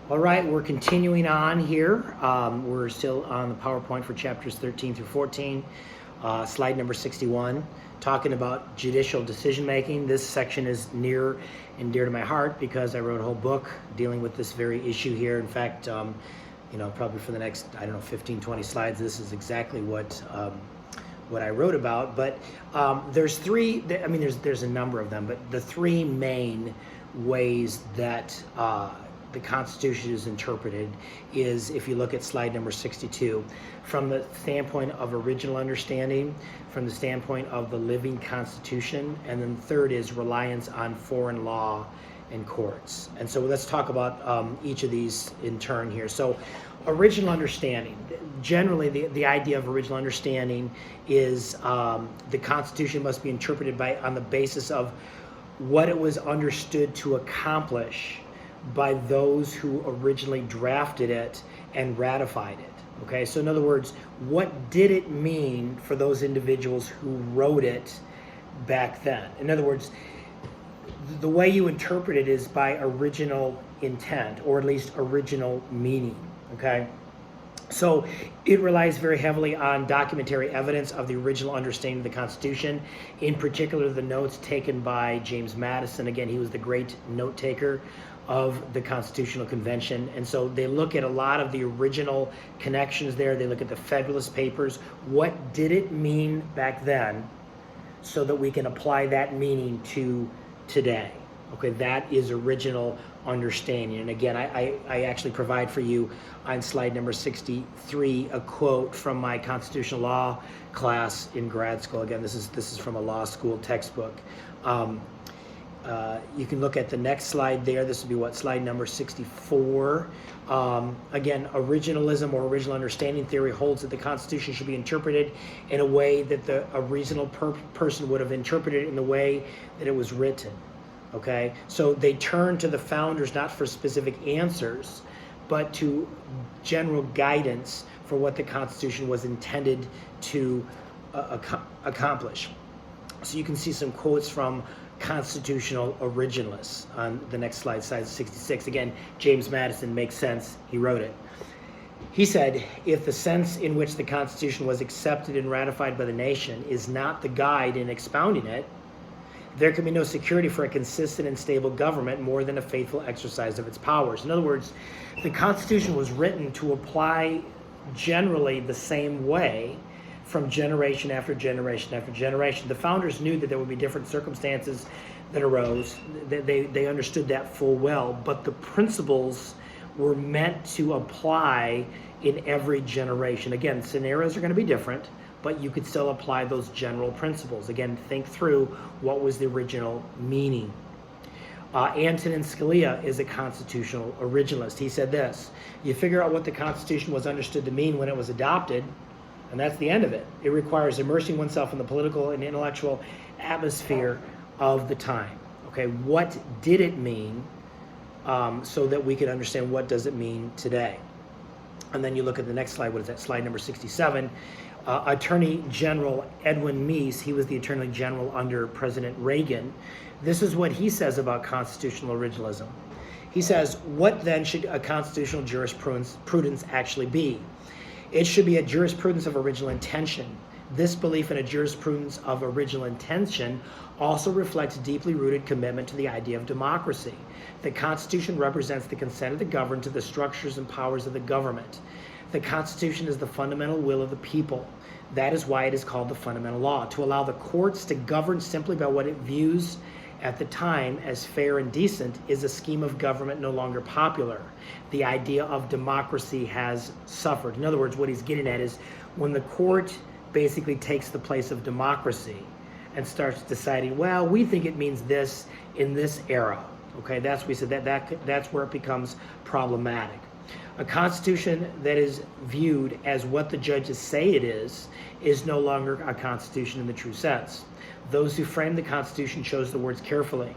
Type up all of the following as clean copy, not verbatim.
All right, we're continuing on here. We're still on the PowerPoint for chapters 13 through 14, slide number 61, talking about judicial decision making. This section is near and dear to my heart because I wrote a whole book dealing with this very issue here. In fact, probably for the next, 15, 20 slides, this is exactly what I wrote about. But there's three, there's a number of them, but the three main ways that the Constitution is interpreted is, if you look at slide number 62, from the standpoint of original understanding, from the standpoint of the living Constitution, and then third is reliance on foreign law and courts. And so let's talk about each of these in turn here. So original understanding. Generally, the idea of original understanding is the Constitution must be interpreted on the basis of what it was understood to accomplish by those who originally drafted it and ratified it. Okay, so in other words, what did it mean for those individuals who wrote it back then? In other words, the way you interpret it is by original intent, or at least original meaning. Okay, so it relies very heavily on documentary evidence of the original understanding of the Constitution, in particular the notes taken by James Madison. Again, he was the great note taker of the Constitutional Convention. And so they look at a lot of the original connections there. They look at the Federalist Papers. What did it mean back then so that we can apply that meaning to today? Okay, that is original understanding. And again, I actually provide for you on slide number 63 a quote from my constitutional law class in grad school. Again, this is from a law school textbook. You can look at the next slide there. This would be slide number 64. Again, originalism or original understanding theory holds that the Constitution should be interpreted in a way that a reasonable person would have interpreted it in the way that it was written. Okay, so they turn to the founders not for specific answers, but to general guidance for what the Constitution was intended to accomplish. So you can see some quotes from constitutional originalists on the next slide, slide 66. Again, James Madison, makes sense. He wrote it. He said, if the sense in which the Constitution was accepted and ratified by the nation is not the guide in expounding it, there can be no security for a consistent and stable government more than a faithful exercise of its powers. In other words, the Constitution was written to apply generally the same way from generation after generation after generation. The founders knew that there would be different circumstances that arose. They understood that full well, but the principles were meant to apply in every generation. Again, scenarios are going to be different, but you could still apply those general principles. Again, think through what was the original meaning. Antonin Scalia is a constitutional originalist. He said this: you figure out what the Constitution was understood to mean when it was adopted, and that's the end of it. It requires immersing oneself in the political and intellectual atmosphere of the time. Okay, what did it mean so that we can understand what does it mean today? And then you look at the next slide. What is that? Slide number 67. Attorney General Edwin Meese, he was the Attorney General under President Reagan. This is what he says about constitutional originalism. He says, what then should a constitutional jurisprudence actually be? It should be a jurisprudence of original intention. This belief in a jurisprudence of original intention also reflects deeply rooted commitment to the idea of democracy. The Constitution represents the consent of the governed to the structures and powers of the government. The Constitution is the fundamental will of the people. That is why it is called the fundamental law. To allow the courts to govern simply by what it views at the time as fair and decent is a scheme of government no longer popular. The idea of democracy has suffered. In other words, what he's getting at is when the court basically takes the place of democracy and starts deciding, well, we think it means this in this era. Okay, that's we said that's where it becomes problematic. A constitution that is viewed as what the judges say it is no longer a constitution in the true sense. Those who framed the Constitution chose the words carefully.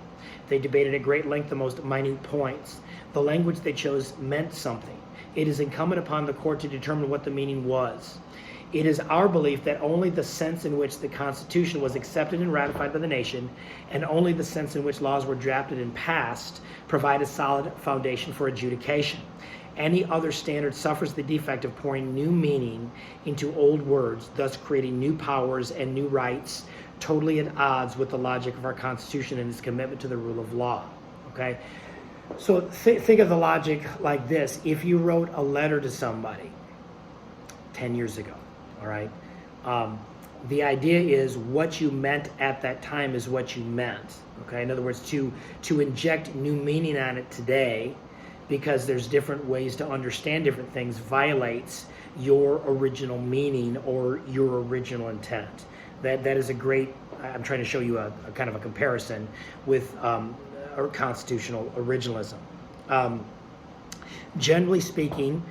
They debated at great length the most minute points. The language they chose meant something. It is incumbent upon the court to determine what the meaning was. It is our belief that only the sense in which the Constitution was accepted and ratified by the nation, and only the sense in which laws were drafted and passed, provide a solid foundation for adjudication. Any other standard suffers the defect of pouring new meaning into old words, thus creating new powers and new rights, totally at odds with the logic of our Constitution and its commitment to the rule of law. Okay? So think of the logic like this. If you wrote a letter to somebody 10 years ago, all right, the idea is what you meant at that time is what you meant. Okay? In other words, to inject new meaning on it today, because there's different ways to understand different things, violates your original meaning or your original intent. That is a great, I'm trying to show you a kind of a comparison with constitutional originalism. Generally speaking,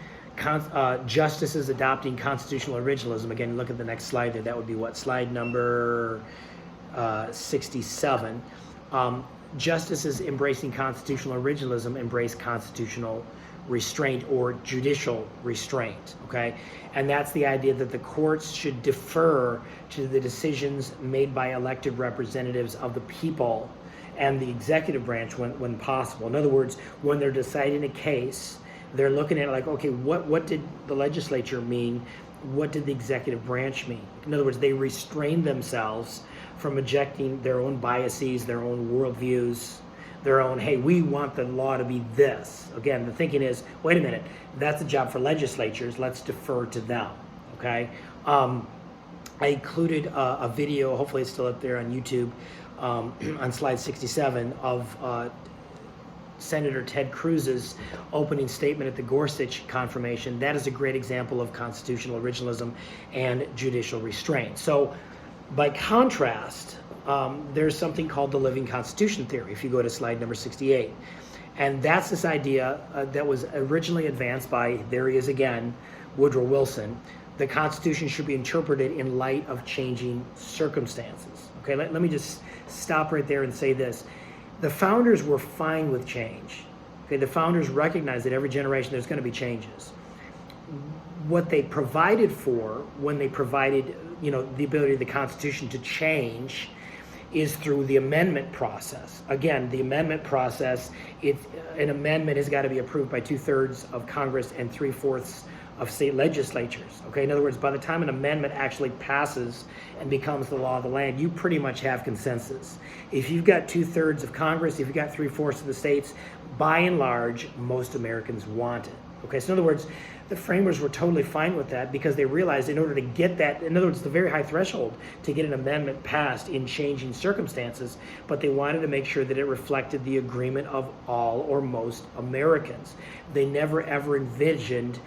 justices adopting constitutional originalism, again, look at the next slide there, that would be what, slide number 67. Justices embracing constitutional originalism embrace constitutional restraint or judicial restraint, okay? And that's the idea that the courts should defer to the decisions made by elected representatives of the people and the executive branch when possible. In other words, when they're deciding a case, they're looking at it like, okay, what did the legislature mean? What did the executive branch mean? In other words, they restrain themselves from ejecting their own biases, their own worldviews, their own, hey, we want the law to be this. Again, the thinking is, wait a minute, that's a job for legislatures, let's defer to them, okay? I included a video, hopefully it's still up there on YouTube, on slide 67 of Senator Ted Cruz's opening statement at the Gorsuch confirmation. That is a great example of constitutional originalism and judicial restraint. So by contrast, there's something called the living constitution theory, if you go to slide number 68. And that's this idea that was originally advanced by, there he is again, Woodrow Wilson. The Constitution should be interpreted in light of changing circumstances. Okay, let me just stop right there and say this. The founders were fine with change. Okay, the founders recognized that every generation there's going to be changes. What they provided for when they provided, the ability of the Constitution to change is through the amendment process. Again, the amendment process, an amendment has got to be approved by 2/3 of Congress and 3/4 of state legislatures. Okay, in other words, by the time an amendment actually passes and becomes the law of the land, you pretty much have consensus. If you've got 2/3 of Congress, if you've got 3/4 of the states, by and large, most Americans want it. Okay, so in other words, the framers were totally fine with that because they realized in order to get that, in other words, the very high threshold to get an amendment passed in changing circumstances, but they wanted to make sure that it reflected the agreement of all or most Americans. They never ever envisioned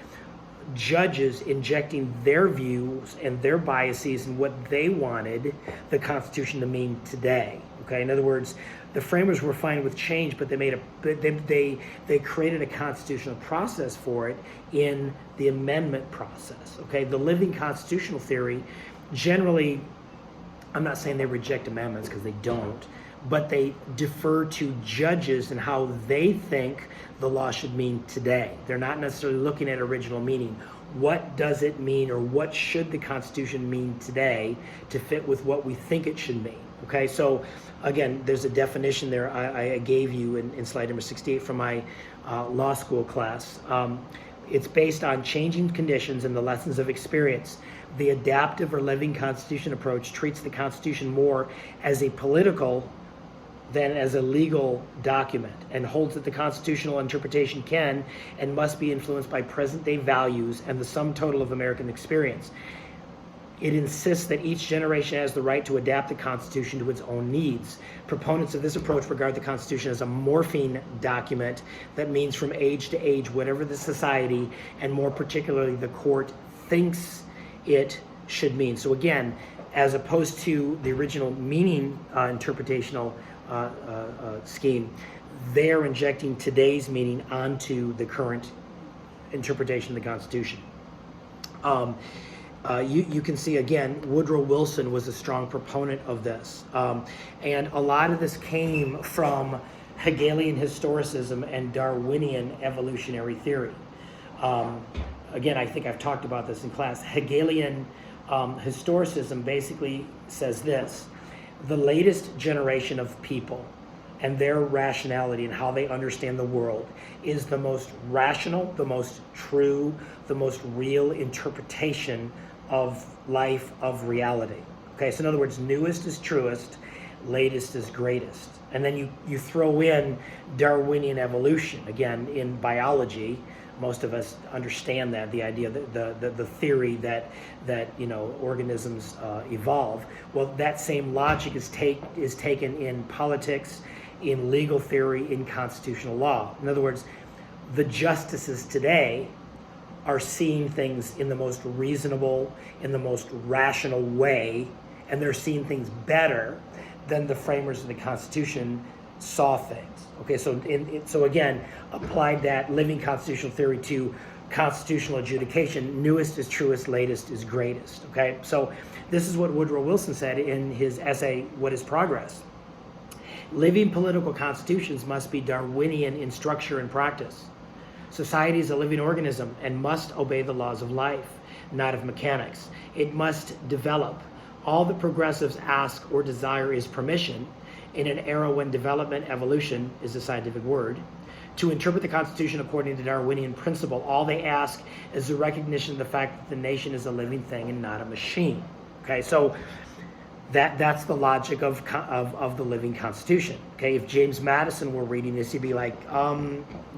judges injecting their views and their biases and what they wanted the Constitution to mean today. Okay, in other words, the framers were fine with change, but they created a constitutional process for it in the amendment process. Okay, the living constitutional theory generally, I'm not saying they reject amendments because they don't, but they defer to judges and how they think the law should mean today. They're not necessarily looking at original meaning. What does it mean, or what should the Constitution mean today to fit with what we think it should mean? Okay, so again, there's a definition there I gave you in slide number 68 from my law school class. It's based on changing conditions and the lessons of experience. The adaptive or living Constitution approach treats the Constitution more as a political than as a legal document, and holds that the constitutional interpretation can and must be influenced by present-day values and the sum total of American experience. It insists that each generation has the right to adapt the Constitution to its own needs. Proponents of this approach regard the Constitution as a morphine document that means from age to age whatever the society, and more particularly the court, thinks it should mean. So again, as opposed to the original meaning interpretational scheme, they're injecting today's meaning onto the current interpretation of the Constitution. You can see, again, Woodrow Wilson was a strong proponent of this. And a lot of this came from Hegelian historicism and Darwinian evolutionary theory. again, I think I've talked about this in class. Hegelian historicism basically says this: the latest generation of people and their rationality and how they understand the world is the most rational, the most true, the most real interpretation of life, of reality. Okay, so in other words, newest is truest, latest is greatest. And then you throw in Darwinian evolution. Again, in biology, most of us understand that, the idea that the theory that organisms evolve. Well, that same logic is taken in politics, in legal theory, in constitutional law. In other words, the justices today are seeing things in the most reasonable, in the most rational way, and they're seeing things better than the framers of the Constitution saw things. Okay, so again, applied that living constitutional theory to constitutional adjudication: newest is truest, latest is greatest. Okay, so this is what Woodrow Wilson said in his essay, What is Progress? Living political constitutions must be Darwinian in structure and practice. Society is a living organism and must obey the laws of life, not of mechanics. It must develop. All the progressives ask or desire is permission, in an era when development, evolution is a scientific word, to interpret the Constitution according to Darwinian principle. All they ask is the recognition of the fact that the nation is a living thing and not a machine. Okay, so that's the logic of the living Constitution. Okay, if James Madison were reading this, he'd be like,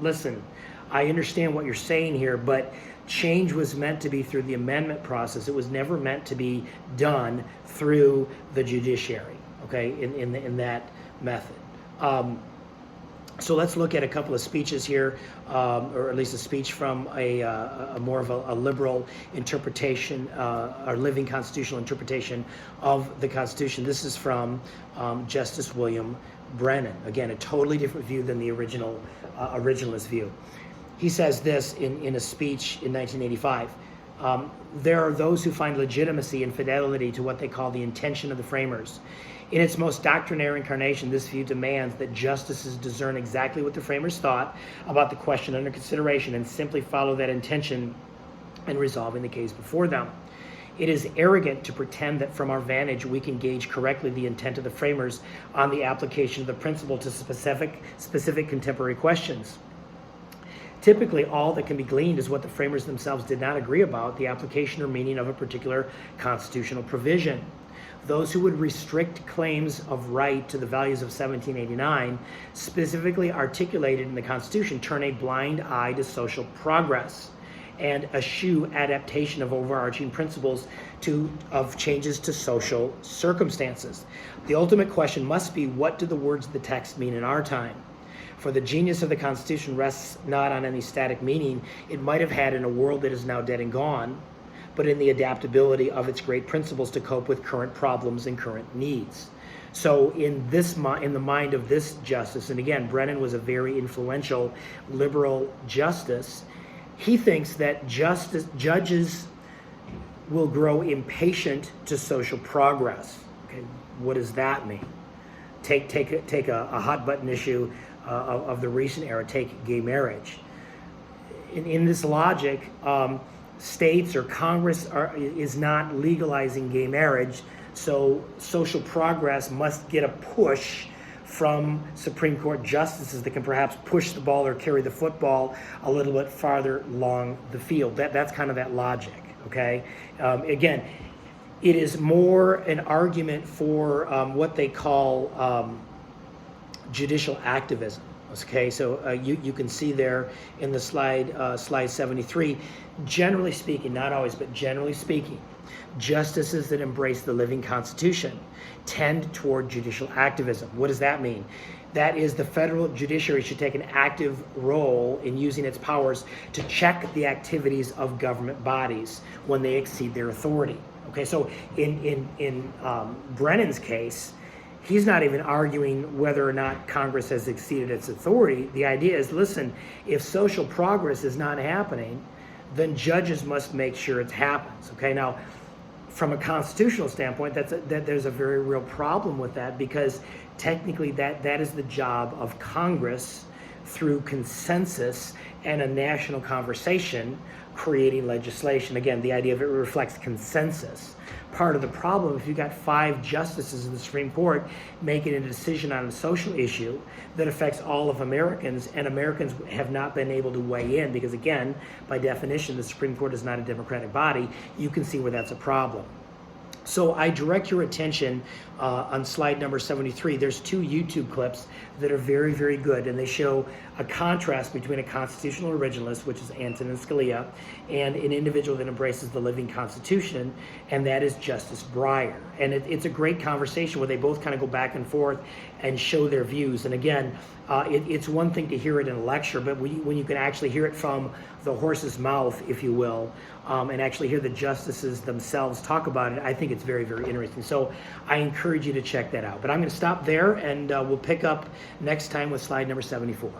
listen, I understand what you're saying here, but change was meant to be through the amendment process. It was never meant to be done through the judiciary, okay, in that method. So let's look at a couple of speeches here, or at least a speech from a more of a liberal interpretation, or living constitutional interpretation of the Constitution. This is from Justice William Brennan. Again, a totally different view than the originalist view. He says this in a speech in 1985. There are those who find legitimacy and fidelity to what they call the intention of the framers. In its most doctrinaire incarnation, this view demands that justices discern exactly what the framers thought about the question under consideration and simply follow that intention in resolving the case before them. It is arrogant to pretend that from our vantage we can gauge correctly the intent of the framers on the application of the principle to specific contemporary questions. Typically, all that can be gleaned is what the framers themselves did not agree about, the application or meaning of a particular constitutional provision. Those who would restrict claims of right to the values of 1789, specifically articulated in the Constitution, turn a blind eye to social progress and eschew adaptation of overarching principles of changes to social circumstances. The ultimate question must be, what do the words of the text mean in our time? For the genius of the Constitution rests not on any static meaning it might have had in a world that is now dead and gone, but in the adaptability of its great principles to cope with current problems and current needs. So in the mind of this justice, and again, Brennan was a very influential liberal justice, he thinks that judges will grow impatient to social progress. Okay, what does that mean? Take a hot button issue of the recent era, take gay marriage. In this logic, states or Congress is not legalizing gay marriage, so social progress must get a push from Supreme Court justices that can perhaps push the ball or carry the football a little bit farther along the field. That's kind of that logic, okay? Again, it is more an argument for what they call judicial activism. Okay, so you can see there in the slide 73, generally speaking, not always, but generally speaking, justices that embrace the living Constitution tend toward judicial activism. What does that mean? That is, the federal judiciary should take an active role in using its powers to check the activities of government bodies when they exceed their authority. Okay, so in Brennan's case, he's not even arguing whether or not Congress has exceeded its authority. The idea is, listen, if social progress is not happening, then judges must make sure it happens. Okay, now, from a constitutional standpoint, there's a very real problem with that, because technically that is the job of Congress through consensus and a national conversation creating legislation. Again, the idea of it reflects consensus. Part of the problem, if you've got 5 justices in the Supreme Court making a decision on a social issue that affects all of Americans, and Americans have not been able to weigh in, because again, by definition, the Supreme Court is not a democratic body, you can see where that's a problem. So I direct your attention on slide number 73. There's 2 YouTube clips that are very, very good, and they show a contrast between a constitutional originalist, which is Antonin Scalia, and an individual that embraces the living Constitution, and that is Justice Breyer. And it's a great conversation where they both kind of go back and forth and show their views. And again, it's one thing to hear it in a lecture, but when you can actually hear it from the horse's mouth, if you will, and actually hear the justices themselves talk about it, I think it's very, very interesting. So I encourage you to check that out. But I'm going to stop there, and we'll pick up next time with slide number 74.